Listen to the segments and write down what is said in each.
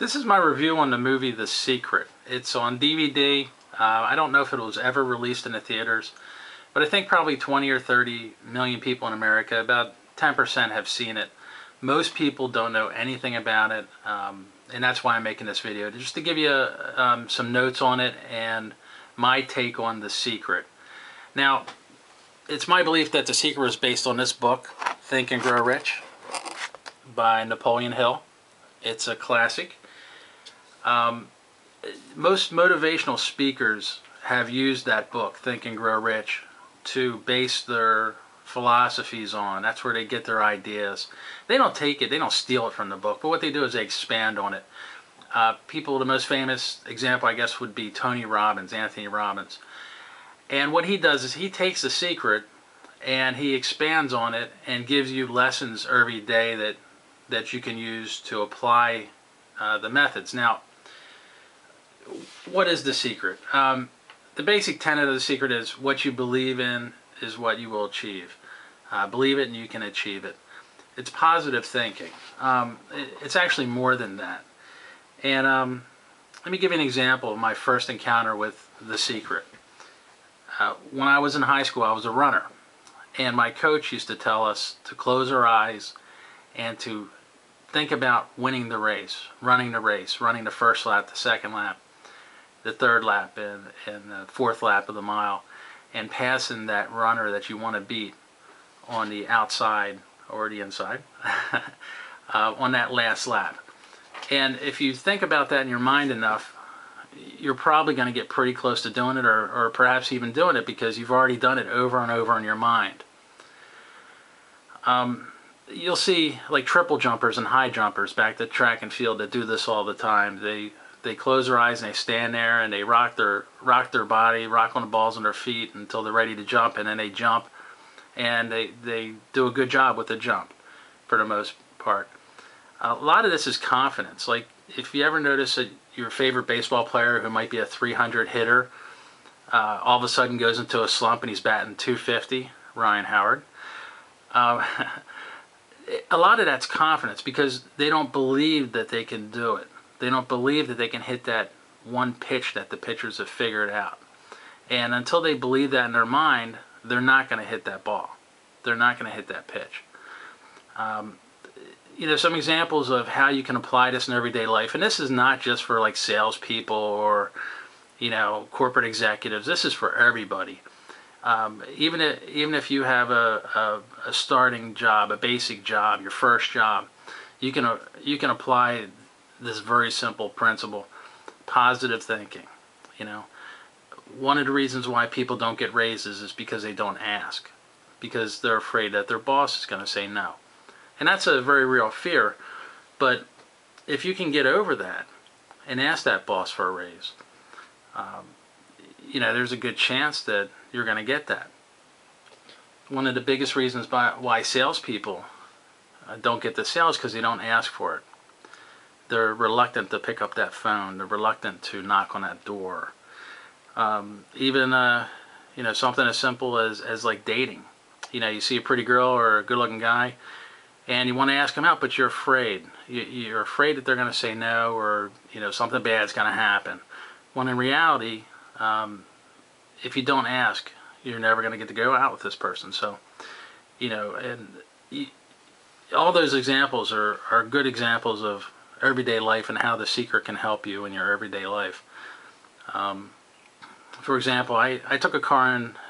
This is my review on the movie The Secret. It's on DVD. I don't know if it was ever released in the theaters, but I think probably 20 or 30 million people in America, about 10% have seen it. Most people don't know anything about it, and that's why I'm making this video, just to give you some notes on it and my take on The Secret. Now, it's my belief that The Secret is based on this book, Think and Grow Rich, by Napoleon Hill. It's a classic. Most motivational speakers have used that book, Think and Grow Rich, to base their philosophies on. That's where they get their ideas. They don't take it, they don't steal it from the book, but what they do is they expand on it. The most famous example, I guess, would be Tony Robbins, Anthony Robbins. And what he does is he takes The Secret and he expands on it and gives you lessons every day that you can use to apply the methods. Now, what is The Secret? The basic tenet of The Secret is what you believe in is what you will achieve. Believe it and you can achieve it. It's positive thinking. It's actually more than that. And let me give you an example of my first encounter with The Secret. When I was in high school, I was a runner. And my coach used to tell us to close our eyes and to think about winning the race, running the first lap, the second lap, the third lap, and the fourth lap of the mile, and passing that runner that you want to beat on the outside or the inside on that last lap. And if you think about that in your mind enough, you're probably going to get pretty close to doing it, or perhaps even doing it, because you've already done it over and over in your mind. You'll see like triple jumpers and high jumpers back to track and field that do this all the time. They close their eyes and they stand there and they rock their body, rock on the balls on their feet until they're ready to jump, and then they jump, and they do a good job with the jump for the most part. A lot of this is confidence. Like if you ever notice that your favorite baseball player who might be a 300 hitter all of a sudden goes into a slump and he's batting 250, Ryan Howard. A lot of that's confidence, because they don't believe that they can do it. They don't believe that they can hit that one pitch that the pitchers have figured out. And until they believe that in their mind, they're not going to hit that ball. They're not going to hit that pitch. Some examples of how you can apply this in everyday life, and this is not just for like salespeople or corporate executives. This is for everybody. Even if you have a starting job, a basic job, your first job, you can apply this very simple principle: positive thinking. One of the reasons why people don't get raises is because they don't ask, because they're afraid that their boss is going to say no. And that's a very real fear. But if you can get over that and ask that boss for a raise, there's a good chance that you're going to get that. One of the biggest reasons why salespeople don't get the sales is because they don't ask for it. They're reluctant to pick up that phone. They're reluctant to knock on that door. Even something as simple as like dating. You see a pretty girl or a good-looking guy, and you want to ask them out, but you're afraid. You're afraid that they're going to say no, or something bad's going to happen. When in reality, if you don't ask, you're never going to get to go out with this person. So, all those examples are good examples of everyday life and how The Secret can help you in your everyday life. For example, I took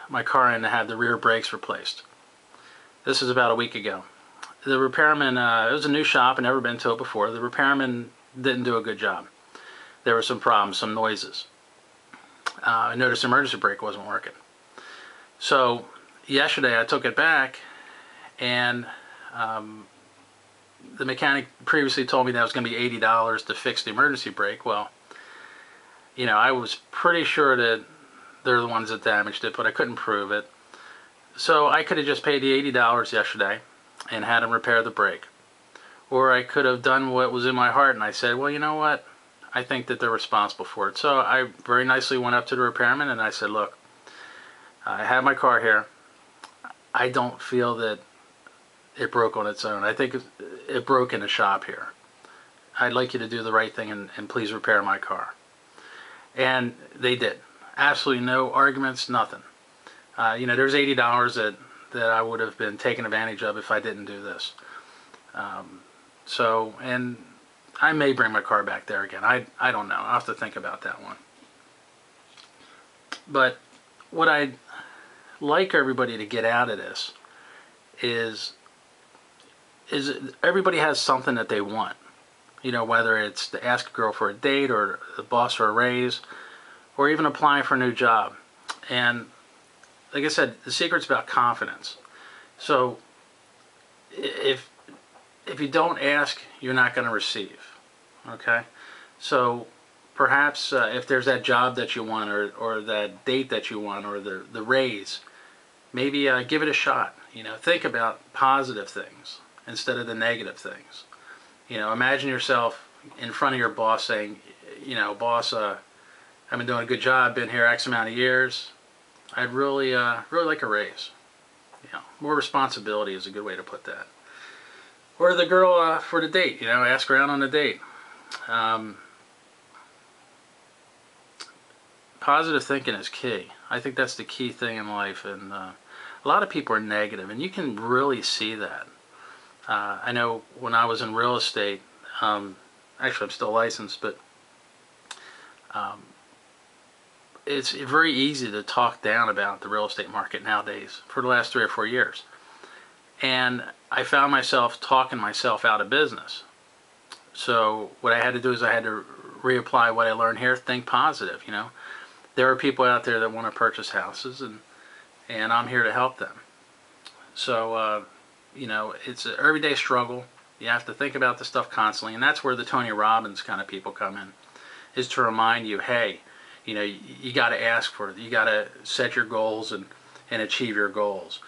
my car in to have the rear brakes replaced. This was about a week ago. The repairman, it was a new shop, I'd never been to it before. The repairman didn't do a good job. There were some problems, some noises. I noticed the emergency brake wasn't working. So yesterday I took it back, and the mechanic previously told me that it was going to be $80 to fix the emergency brake. Well, I was pretty sure that they're the ones that damaged it, but I couldn't prove it. So I could have just paid the $80 yesterday and had him repair the brake. Or I could have done what was in my heart, and I said, well, you know what? I think that they're responsible for it. So I very nicely went up to the repairman and I said, look, I have my car here. I don't feel that it broke on its own. I think it broke in the shop here. I'd like you to do the right thing and please repair my car. And they did. Absolutely no arguments, nothing. You know, there's $80 that I would have been taken advantage of if I didn't do this. So, and I may bring my car back there again. I don't know. I'll have to think about that one. But what I'd like everybody to get out of this is everybody has something that they want. You know, whether it's to ask a girl for a date or the boss for a raise or even applying for a new job. And like I said, the secret's about confidence. So if you don't ask, you're not going to receive. Okay? So perhaps if there's that job that you want or that date that you want or the raise, maybe give it a shot. You know, think about positive things instead of the negative things. You know, imagine yourself in front of your boss saying, you know, boss, I've been doing a good job, been here X amount of years. I'd really like a raise. You know, more responsibility is a good way to put that. Or the girl for the date, you know, ask her out on a date. Positive thinking is key. I think that's the key thing in life, and a lot of people are negative, and you can really see that. I know when I was in real estate, actually I'm still licensed, but it's very easy to talk down about the real estate market nowadays for the last 3 or 4 years. And I found myself talking myself out of business. So what I had to do is I had to reapply what I learned here, think positive, you know. There are people out there that want to purchase houses, and I'm here to help them. So, you know, it's an everyday struggle. You have to think about this stuff constantly, and that's where the Tony Robbins kind of people come in, is to remind you, hey, you know, you got to ask for it. You got to set your goals and achieve your goals.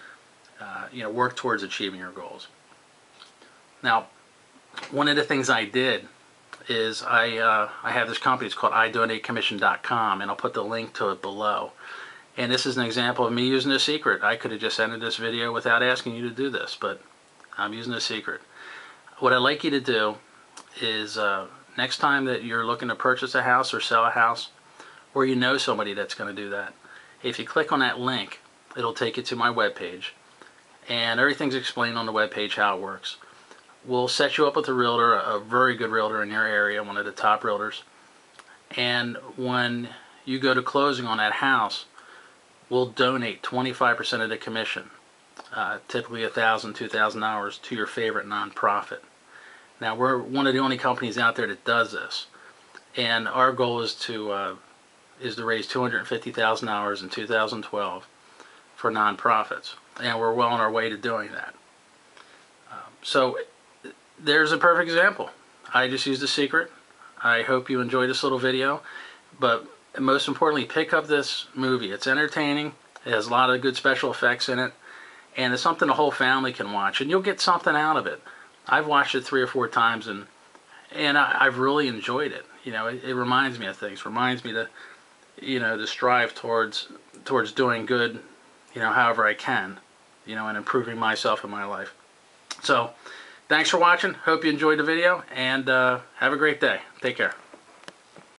You know, work towards achieving your goals. Now, one of the things I did is I have this company. It's called iDonateCommission.com, and I'll put the link to it below. And this is an example of me using a secret. I could have just ended this video without asking you to do this, but I'm using a secret. What I'd like you to do is next time that you're looking to purchase a house or sell a house, or you know somebody that's going to do that, if you click on that link, it'll take you to my webpage, and everything's explained on the webpage how it works. We'll set you up with a realtor, a very good realtor in your area, one of the top realtors, and when you go to closing on that house, we'll donate 25% of the commission, typically $1,000, $2,000 to your favorite nonprofit. Now, we're one of the only companies out there that does this, and our goal is to raise $250,000 in 2012 for nonprofits, and we're well on our way to doing that. So there's a perfect example. I just used a secret. I hope you enjoyed this little video, but most importantly, pick up this movie. It's entertaining. It has a lot of good special effects in it, and it's something the whole family can watch, and you'll get something out of it. I've watched it 3 or 4 times, and I've really enjoyed it. You know, it reminds me of things. Reminds me to, you know, to strive towards doing good, you know, however I can, you know, and improving myself in my life. So, thanks for watching. Hope you enjoyed the video, and have a great day. Take care.